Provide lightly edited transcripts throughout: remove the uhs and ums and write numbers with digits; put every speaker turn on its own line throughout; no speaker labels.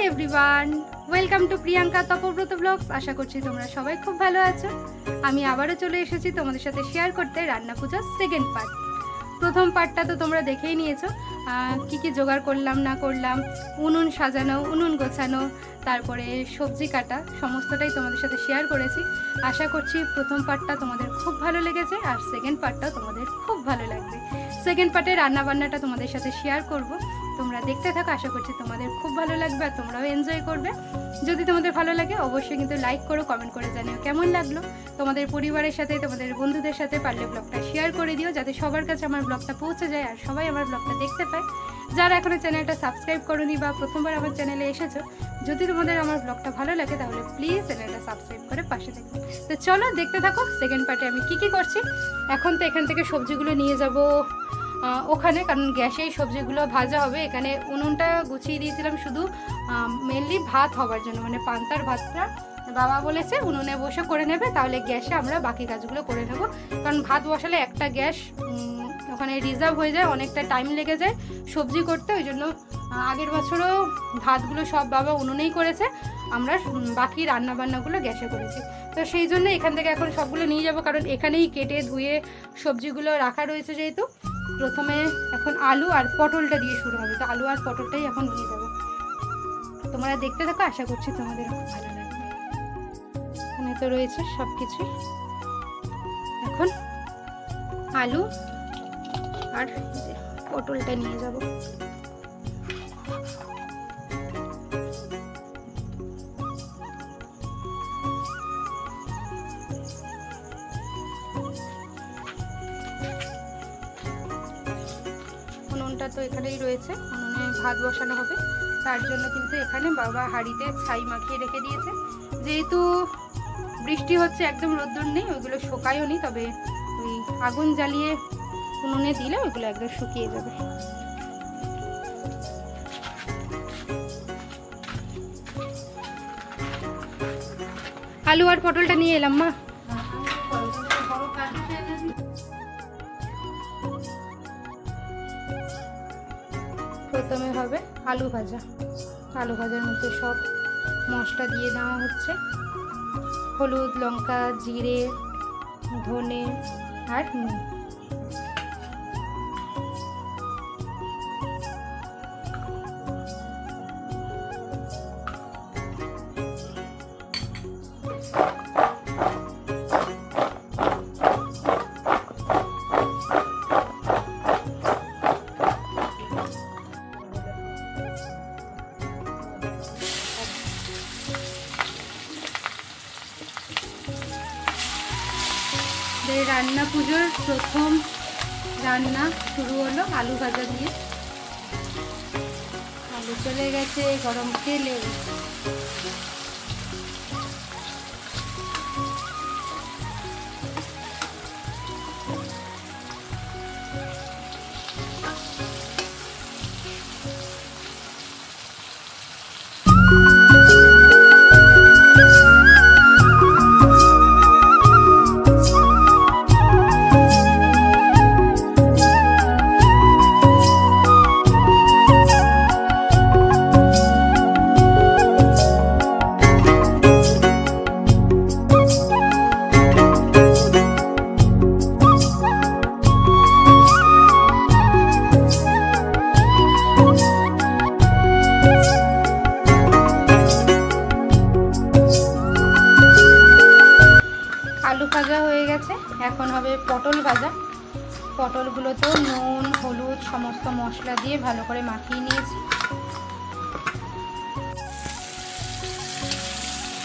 Everyone, welcome to Priyanka Tapobrata blogs. আশা করছি তোমরা সবাই খুব ভালো আছো। আমি আবারও চলে এসেছি তোমাদের সাথে শেয়ার করতে রান্না পুজোর সেকেন্ড পার্ট। প্রথম পার্টটা তো তোমরা দেখেই নিয়েছো, কি কি জোগাড় করলাম না করলাম, উনুন সাজানো, উনুন গোছানো, তারপরে সবজি কাটা, সমস্তটাই তোমাদের সাথে শেয়ার করেছি। আশা করছি প্রথম পার্টটা তোমাদের খুব ভালো লেগেছে আর সেকেন্ড পার্টটাও তোমাদের খুব ভালো লাগবে। সেকেন্ড পার্টে রান্নাবান্নাটা তোমাদের সাথে শেয়ার করব, তোমরা দেখতে থাকো। আশা করছি তোমাদের খুব ভালো লাগবে আর তোমরাও এনজয় করবে। যদি তোমাদের ভালো লাগে অবশ্যই কিন্তু লাইক করো, কমেন্ট করে জানিও কেমন লাগলো। তোমাদের পরিবারের সাথে, তোমাদের বন্ধুদের সাথে পারলে ব্লগটা শেয়ার করে দিও, যাতে সবার কাছে আমার ব্লগটা পৌঁছে যায় আর সবাই আমার ব্লগটা দেখতে পায়। যারা এখনো চ্যানেলটা সাবস্ক্রাইব করোনি বা প্রথমবার আমার চ্যানেলে এসেছো, যদি তোমাদের আমার ব্লগটা ভালো লাগে তাহলে প্লিজ চ্যানেলটা সাবস্ক্রাইব করে পাশে দেখো। তো চলো দেখতে থাকো সেকেন্ড পার্টে আমি কি করছি। এখন তো এখান থেকে সবজিগুলো নিয়ে যাব ওখানে, কারণ গ্যাসেই সবজিগুলো ভাজা হবে। এখানে উনুনটা গুছিয়ে দিয়েছিলাম শুধু মেনলি ভাত হবার জন্য, মানে পান্তার ভাতটা বাবা বলেছে উনুনে বসে করে নেবে, তাহলে গ্যাসে আমরা বাকি কাজগুলো করে নেব। কারণ ভাত বসালে একটা গ্যাস ওখানে রিজার্ভ হয়ে যায়, অনেকটা টাইম লেগে যায় সবজি করতে। ওই জন্য আগের বছরও ভাতগুলো সব বাবা উনুনেই করেছে, আমরা বাকি রান্নাবান্নাগুলো গ্যাসে করেছি। তো সেই জন্য এখান থেকে এখন সবগুলো নিয়ে যাব, কারণ এখানেই কেটে ধুয়ে সবজিগুলো রাখা রয়েছে। যেহেতু প্রথমে এখন আলু আর পটলটা দিয়ে শুরু হবে, তো আলু আর পটলটাই এখন নিয়ে যাব। তোমরা দেখতে থাকো, আশা করছি তোমাদের খুব ভালো লাগবে। এখানে তো রয়েছে সব কিছুই। এখন আলু আর পটলটা নিয়ে যাব। উনুনটা তো এখানেই রয়েছে, উনুনে ভাত বসানো হবে। তার জন্য কিন্তু এখানে বাবা হাঁড়িতে ছাই মাখিয়ে রেখে দিয়েছে। যেহেতু বৃষ্টি হচ্ছে, একদম রোদ্দুর নেই, ওইগুলো শুকায়ও নি, তবে ওই আগুন জ্বালিয়ে উনুনে দিলে ওইগুলো একদম শুকিয়ে যাবে। আলু আর পটলটা নিয়ে এলাম মা। প্রথমে হবে আলু ভাজা। আলু ভাজার মধ্যে সব মশলা দিয়ে দেওয়া হচ্ছে, হলুদ, লঙ্কা, জিরে, ধনে আর নুন। রান্না পুজোর প্রথম রান্না শুরু হলো আলু ভাজা দিয়ে। আলু চলে গেছে গরম তেলে। আলু ভাজা হয়ে গেছে, এখন হবে পটল ভাজা। পটলগুলোতেও নুন, হলুদ, সমস্ত মশলা দিয়ে ভালো করে মাখিয়ে নিয়েছি।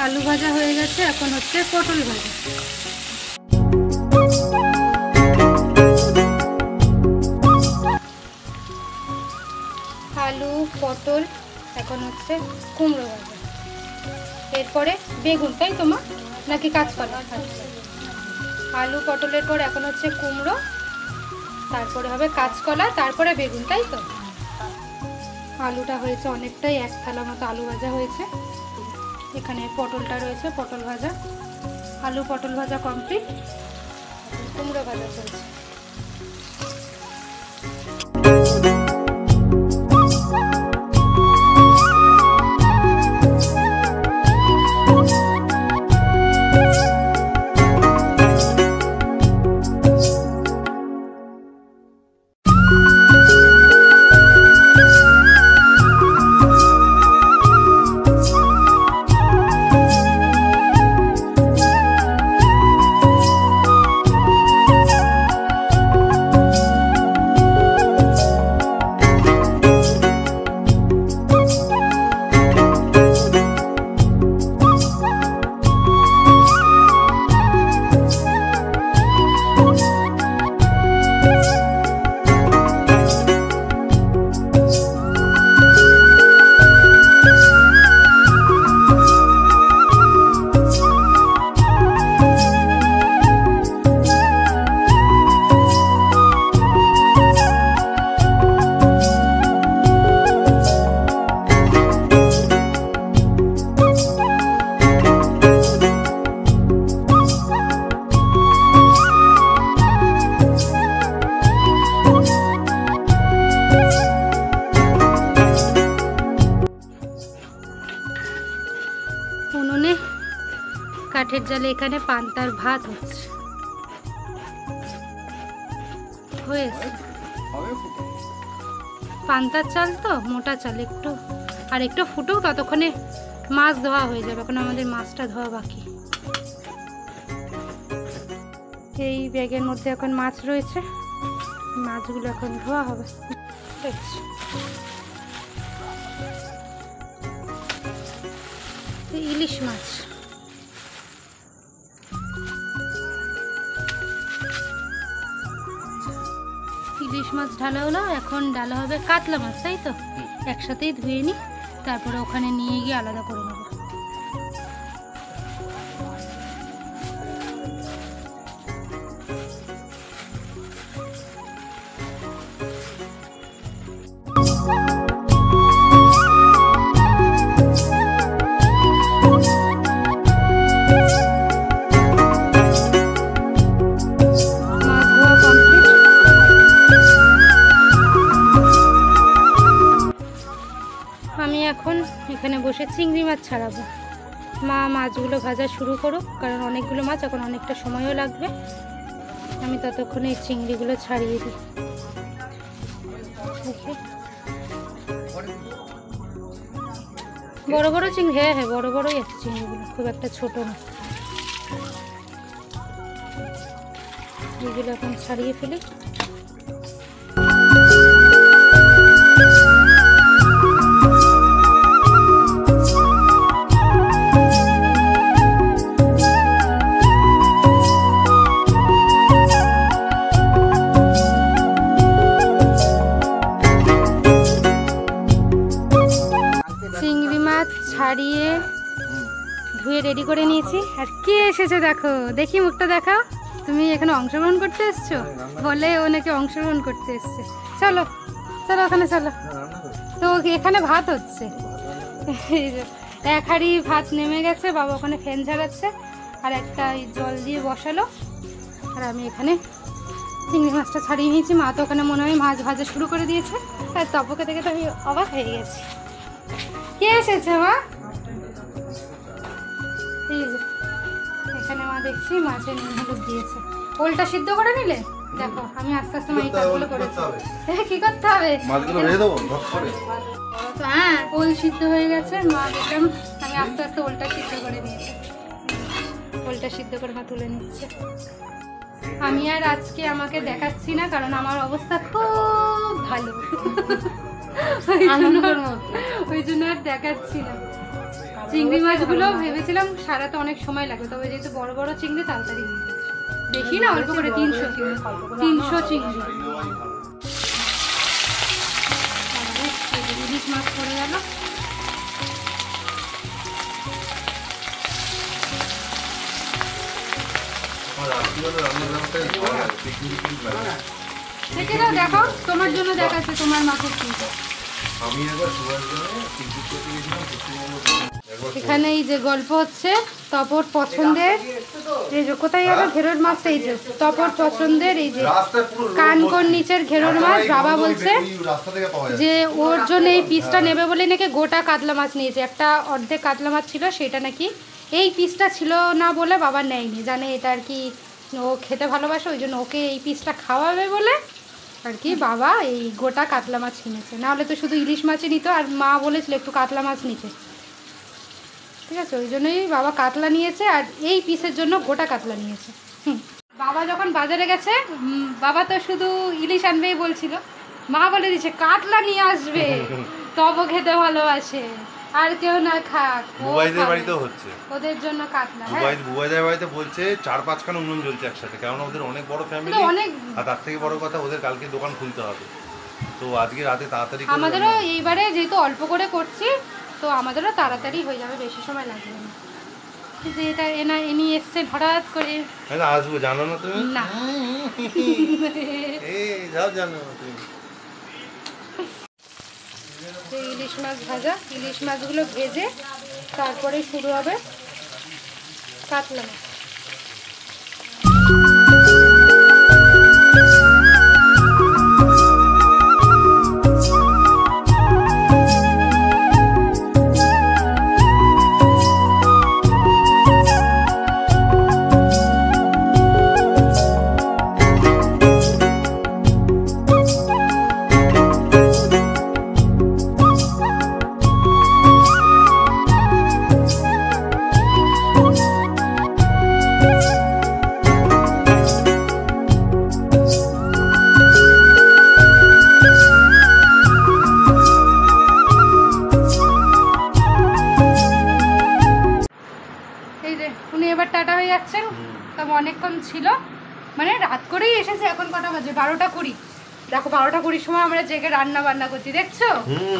আলু ভাজা হয়ে গেছে, এখন হচ্ছে পটল ভাজা। আলু, পটল, এখন হচ্ছে কুমড়ো ভাজা। এরপরে বেগুন, তাই তো মা, নাকি কাঁচকলা? আলু পটলের পর এখন হচ্ছে কুমড়ো, তারপরে হবে কাঁচকলা, তারপরে বেগুন, তাই তো? আলুটা হয়েছে অনেকটাই, এক থালা মতো আলু ভাজা হয়েছে। এখানে পটলটা রয়েছে, পটল ভাজা। আলু পটল ভাজা কমপ্লিট, কুমড়ো ভাজা চলছে। কাঠের জালে এখানে পান্তার ভাত হচ্ছে, হয়েছে। পান্তার চাল তো, মোটা চাল, একটু আর একটু ফুটুক, ততক্ষণে মাছ ধোয়া হয়ে যাবে। এখন আমাদের মাছটা ধোয়া বাকি। এই ব্যাগের মধ্যে এখন মাছ রয়েছে, মাছগুলো এখন ধোয়া হবে। ইলিশ মাছ, ইলিশ মাছ ঢালা হলো। এখন ডালা হবে কাতলা মাছ, তাই তো? একসাথেই ধুয়ে নিই, তারপরে ওখানে নিয়ে গিয়ে আলাদা করে নেবো। এখন এখানে বসে চিংড়ি মাছ ছাড়াবো। মা মাছগুলো ভাজা শুরু করুক, কারণ অনেকগুলো মাছ, এখন অনেকটা সময়ও লাগবে। আমি ততক্ষণে এই চিংড়িগুলো ছাড়িয়ে দিই। বড় বড় চিংড়ি, হ্যাঁ হ্যাঁ বড় বড়ই আছে চিংড়িগুলো, খুব একটা ছোট না। এগুলো এখন ছাড়িয়ে ফেলি। ছাড়িয়ে ধুয়ে রেডি করে নিয়েছি। আর কে এসেছে দেখো, দেখি মুখটা দেখাও। তুমি এখানে অংশগ্রহণ করতে এসছো? বলে ও নাকি অংশগ্রহণ করতে এসছে। চলো চলো ওখানে চলো। তো এখানে ভাত হচ্ছে, এক হাঁড়ি ভাত নেমে গেছে, বাবা ওখানে ফ্যান ঝাড়াচ্ছে, আর একটা জল দিয়ে বসালো। আর আমি এখানে চিংড়ি মাছটা ছাড়িয়ে নিয়েছি। মা তো ওখানে মনে হয় মাছ ভাজা শুরু করে দিয়েছে। আর তপকে থেকে তো আমি অবাক হয়ে গেছি। কে এসেছে মা? এই যে এখানে মা দেখছি মাছের নুন হলুদ দিয়েছে। ওলটা সিদ্ধ করে নিলে? দেখো আমি আস্তে আস্তে মাই কাজগুলো করেছি। কি করতে হবে? মাছগুলো ভেজে দেবো ভাগ করে। হ্যাঁ, ওল সিদ্ধ হয়ে গেছে। মা দেখলাম আমি আস্তে আস্তে ওলটা সিদ্ধ করে নিয়েছি। ওলটা সিদ্ধ করে মা তুলে নিচ্ছে। আমি আর আজকে আমাকে দেখাচ্ছি না, কারণ আমার অবস্থা খুব ভালো, ওই জন্য আর দেখাচ্ছি না। চিংড়ি মাছগুলো ভেবেছিলাম সারাতে অনেক সময় লাগবে, তবে যেহেতু বড় বড় চিংড়ি তাড়াতাড়ি হয়ে গেছে। দেখি না অল্প করে 300 চিংড়ি। ইলিশ মাছ পড়ে গেল। দেখে দাও, দেখো তোমার জন্য দেখাচ্ছে, তোমার মাকে কি। এখানে এই যে গল্প হচ্ছে তপর পছন্দের, এই যে কোথায় গেল ঘেরোর মাছটা, এই যে তপর পছন্দের এই যে কানকোর নিচের ঘেরোর মাছ। বাবা বলছে যে ওর জন্য এই পিসটা নেবে বলে নাকি গোটা কাতলা মাছ নিয়েছে। একটা অর্ধেক কাতলা মাছ ছিল, সেটা নাকি এই পিসটা ছিল না বলে বাবা নেয়নি, জানে এটা আর কি ও খেতে ভালোবাসে, ওই জন্য ওকে এই পিসটা খাওয়াবে বলে আর কি বাবা এই গোটা কাতলা মাছ কিনেছে। নাহলে তো শুধু ইলিশ মাছই নিত, আর মা বলেছিল একটু কাতলা মাছ নিতে, ঠিক আছে, ওই জন্যই বাবা কাতলা নিয়েছে। আর এই পিসের জন্য গোটা কাতলা নিয়েছে। বাবা যখন বাজারে গেছে, বাবা তো শুধু ইলিশ আনবেই বলছিল, মা বলে দিচ্ছে কাতলা নিয়ে আসবে, তবে খেতে ভালোবাসে, আর কেউ না খাক। বুবাইদের বাড়িতেও হচ্ছে, ওদের জন্য কাতলা। বুবাইদের বাড়িতে বলছে 4-5 খানা উনুন জ্বলছে একসাথে, কারণ ওদের অনেক বড় ফ্যামিলি, আর তার থেকে বড় কথা ওদের কালকে দোকান খুলতে হবে। তো আজকে রাতে তাড়াতাড়ি, আমাদেরও এইবারে যেহেতু অল্প করে করছি তো আমাদেরও তাড়াতাড়ি হয়ে যাবে, বেশি সময় লাগবে না। যে এটা এনি এসছে হঠাৎ করে, আসবো জানো না তুমি? না যাও জানো তুমি। ইলিশ মাছ ভাজা, ইলিশ মাছগুলো ভেজে তারপরে শুরু হবে কাতলা মাছ। টাটা হয়ে যাচ্ছেন। তবে অনেকক্ষণ ছিল, মানে রাত করেই এসেছে। এখন কটা বাজে? 12টা 20। দেখো 12টা 20 সময় আমরা জেগে রান্না বান্না করছি, দেখছো?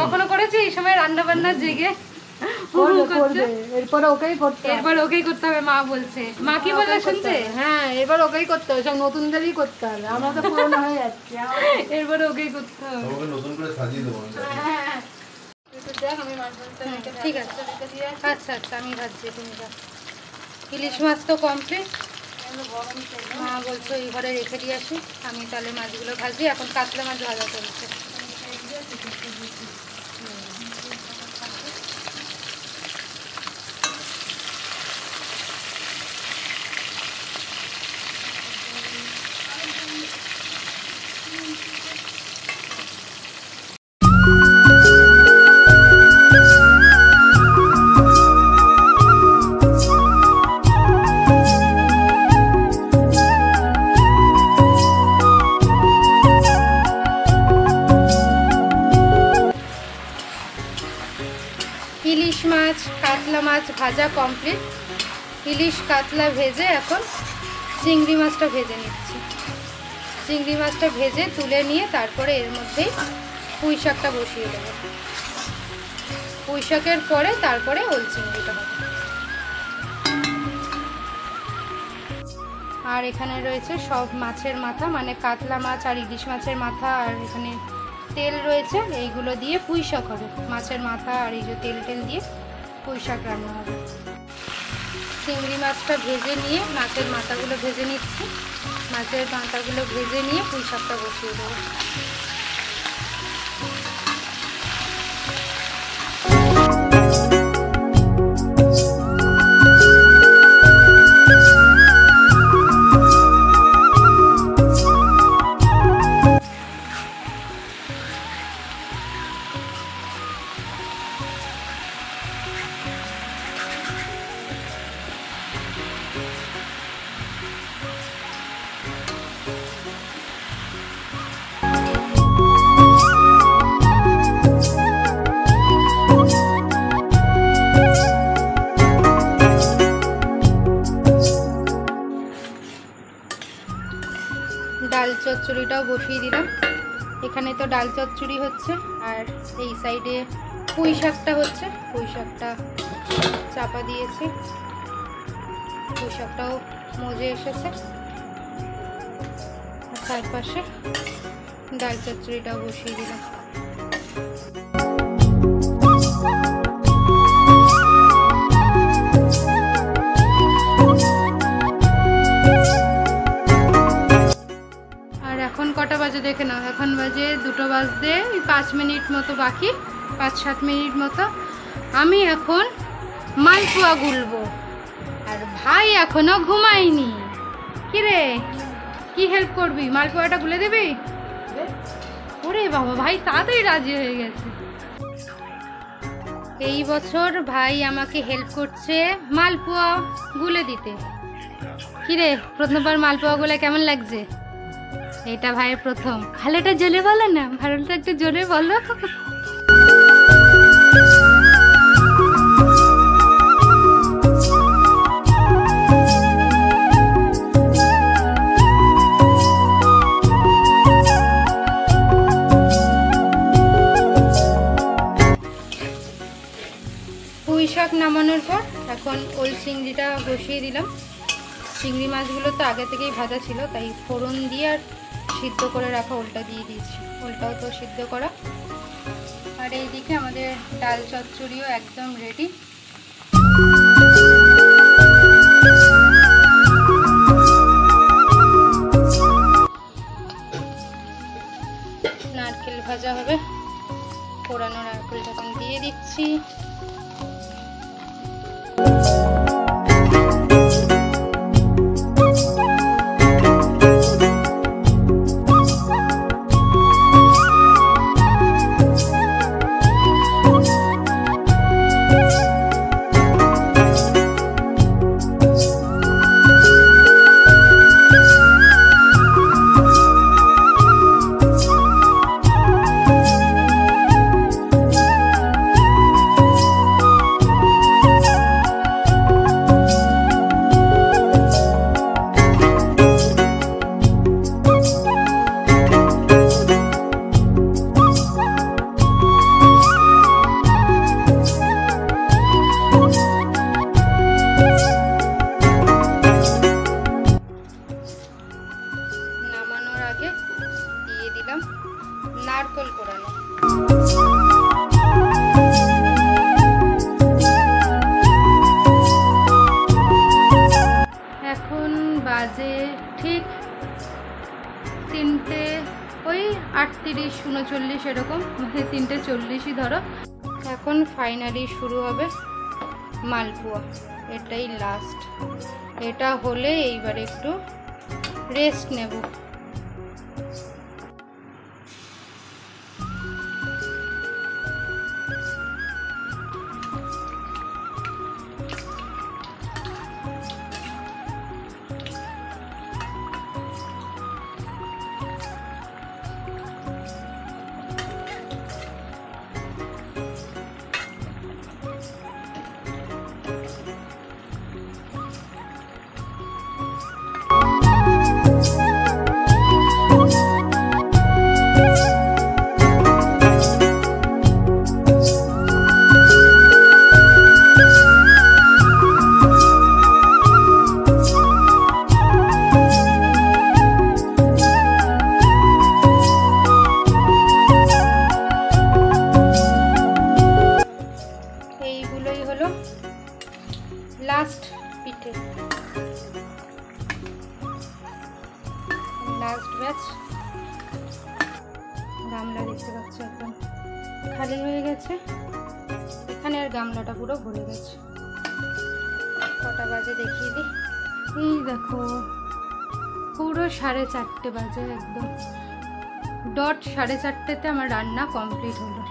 কখনো করেছি এই সময় রান্না বান্না জেগে?
এরপর ওকেই করতে হবে,
এরপর ওকেই করতে হবে মা বলছে। মা কি বললে শুনছে?
হ্যাঁ এবার ওকেই করতে হবে, সব নতুনদেরই করতে হবে, আমরা তো পুরনো হয়ে যাচ্ছি।
এরপর ওকেই করতে হবে।
ওকে নতুন করে সাজিয়ে দেবো।
হ্যাঁ
দেখ আমি মাছটা
ঠিক আছে। আচ্ছা আচ্ছা আমি ভাবছি, তুমি যাও। ইলিশ মাছ তো কমপ্লিট, মা বলছো এই ঘরে রেখে দিয়ে আসি। আমি তাহলে মাছগুলো ভাজি। এখন কাতলা মাছ ভাজা চলছে। ইলিশ মাছ কাতলা মাছ ভাজা কমপ্লিট। ইলিশ কাতলা ভেজে এখন চিংড়ি মাছটা ভেজে নিচ্ছি। চিংড়ি মাছটা ভেজে তুলে নিয়ে তারপরে এর মধ্যেই পুঁই শাকটা বসিয়ে দেবো। পুঁই শাকের পরে তারপরে ওল চিংড়িটা হবে। আর এখানে রয়েছে সব মাছের মাথা, মানে কাতলা মাছ আর ইলিশ মাছের মাথা, আর এখানে তেল রয়েছে। এইগুলো দিয়ে পুঁই শাক হবে। মাছের মাথা আর এই যে তেল টেল দিয়ে পুঁই শাক রান্না হবে। চিংড়ি মাছটা ভেজে নিয়ে মাছের মাথাগুলো ভেজে নিচ্ছি। মাছের মাথাগুলো ভেজে নিয়ে পুঁই শাকটা বসিয়ে দেবো। ডাল চচ্চড়িটাও বসিয়ে দিলাম। এখানে তো ডাল চচ্চড়ি হচ্ছে, আর এই সাইডে পুঁই শাকটা হচ্ছে। পুঁই শাকটা চাপা দিয়েছি, পুঁই শাকটাও মজে এসেছে। চারপাশে ডাল চচ্চড়িটাও বসিয়ে দিলাম। কটা বাজে দেখে নাও, এখন বাজে 2টো বাজতে 5 মিনিট মতো বাকি, 5-7 মিনিট মতো। আমি এখন মালপোয়া গুলবো, আর ভাই এখনো ঘুমায়নি। কি রে, কি হেল্প করবি? মালপোয়াটা গুলে দিবি? ওরে বাবা, ভাই তাড়াতাড়ি রাজি হয়ে গেছে। এই বছর ভাই আমাকে হেল্প করছে মালপোয়া গুলে দিতে। কি রে, প্রথমবার মালপোয়া গুলে কেমন লাগছে? এটা ভাইয়ের প্রথম। ভালোটা জোরে বলো না, ভালোটা একটু জোরে বলো। পুঁই শাক নামানোর পর এখন ওল চিংড়িটা বসিয়ে দিলাম। চিংড়ি মাছগুলো তো আগে থেকেই ভাজা ছিল, তাই ফোড়ন দিয়ে আর সিদ্ধ করে রাখা ওলটা দিয়ে দিয়েছি। ওলটাও তো সিদ্ধ করা। আর এইদিকে আমাদের ডাল চচ্চড়িও একদম রেডি। নারকেল ভাজা হবে, পোড়ানো নারকেল যখন দিয়ে দিচ্ছি। 3:39 এরকম, মানে 3:40ই ধরো। এখন ফাইনালি শুরু হবে মালপোয়া, এটাই লাস্ট। এটা হলে এইবার একটু রেস্ট নেব। এইগুলোই হলো লাস্ট পিঠে, লাস্ট ব্যাচ। গামলা দেখতে পাচ্ছ এখন খালি হয়ে গেছে, এখানে আর গামলাটা পুরো ভরে গেছে। কটা বাজে দেখিয়ে দিই, এই দেখো পুরো 4:30 বাজে, একদম ডট 4:30তে আমার রান্না কমপ্লিট হলো।